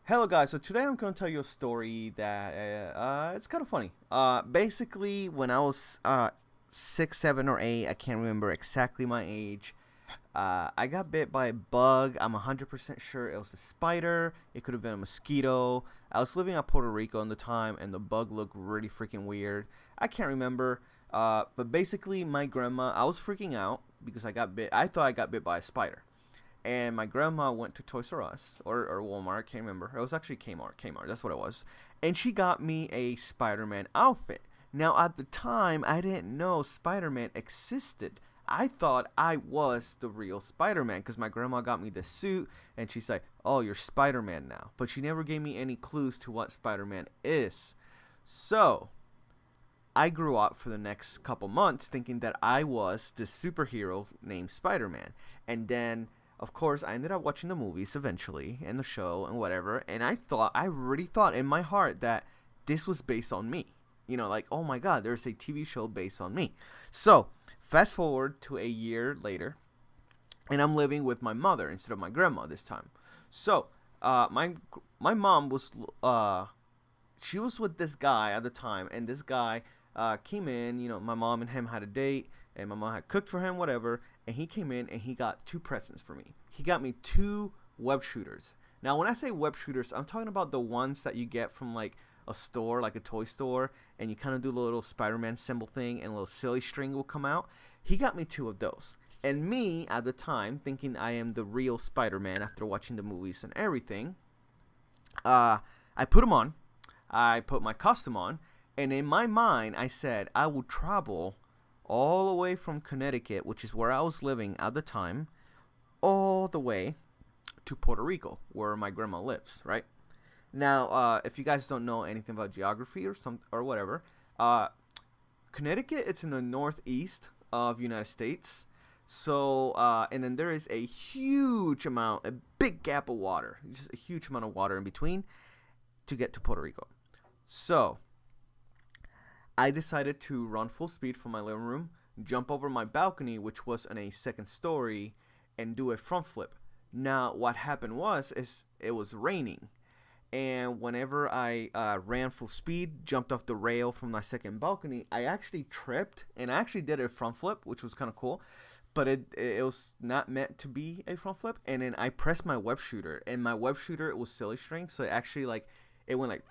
Hello guys, so today I'm going to tell you a story that it's kind of funny. Basically, when I was 6, 7, or 8, I can't remember exactly my age. I got bit by a bug. I'm 100% sure it was a spider. It could have been a mosquito. I was living at Puerto Rico at the time, and the bug looked really freaking weird. I can't remember. But basically, my grandma, I was freaking out because I got bit. I thought I got bit by a spider. And my grandma went to Toys R Us or Walmart, can't remember. It was actually Kmart, that's what it was. And she got me a Spider-Man outfit. Now, at the time, I didn't know Spider-Man existed. I thought I was the real Spider-Man because my grandma got me the suit and she's like, oh, you're Spider-Man now. But she never gave me any clues to what Spider-Man is. So, I grew up for the next couple months thinking that I was this superhero named Spider-Man. And then of course, I ended up watching the movies eventually and the show and whatever, and I really thought in my heart that this was based on me. You know, like, oh my god, there's a TV show based on me. So, fast forward to a year later, and I'm living with my mother instead of my grandma this time. So, my mom was, she was with this guy at the time, and this guy came in. You know, my mom and him had a date, and my mom had cooked for him, whatever, and he came in and he got two presents for me. He got me two web shooters. Now, when I say web shooters, I'm talking about the ones that you get from like a store, like a toy store, and you kind of do the little Spider-Man symbol thing, and a little silly string will come out. He got me two of those. And me, at the time, thinking I am the real Spider-Man after watching the movies and everything, I put them on. I put my costume on, and in my mind, I said I would travel all the way from Connecticut, which is where I was living at the time, all the way to Puerto Rico, where my grandma lives, right? Now, if you guys don't know anything about geography or whatever, Connecticut, it's in the northeast of United States. So, and then there is a big gap of water, just a huge amount of water in between to get to Puerto Rico. So, I decided to run full speed from my living room, jump over my balcony, which was on a second story, and do a front flip. Now, what happened is it was raining, and whenever I ran full speed, jumped off the rail from my second balcony, I actually tripped, and I actually did a front flip, which was kind of cool, but it was not meant to be a front flip. And then I pressed my web shooter, and my web shooter, it was silly string, so it actually it went like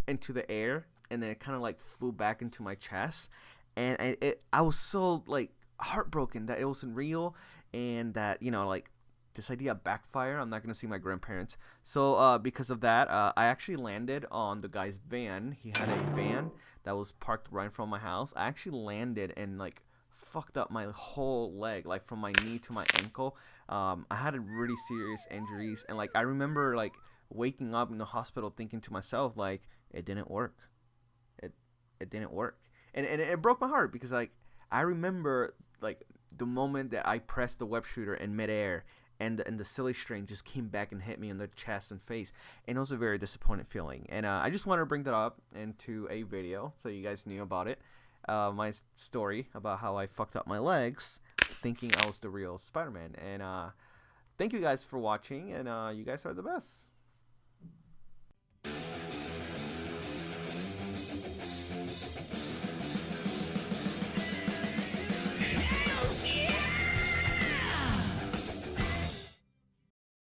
into the air, and then it kind of like flew back into my chest, and I was so like heartbroken that it wasn't real, and that, you know, like, this idea backfire. I'm not gonna see my grandparents. So because of that, I actually landed on the guy's van. He had a van that was parked right in front of my house. I actually landed and like fucked up my whole leg, like from my knee to my ankle. I had a really serious injuries, and like I remember like waking up in the hospital thinking to myself like, it didn't work. It didn't work, and it broke my heart because like I remember like the moment that I pressed the web shooter in midair, and the silly string just came back and hit me in the chest and face, and it was a very disappointing feeling. And I just wanted to bring that up into a video so you guys knew about it, my story about how I fucked up my legs thinking I was the real Spider-Man. And thank you guys for watching, and you guys are the best.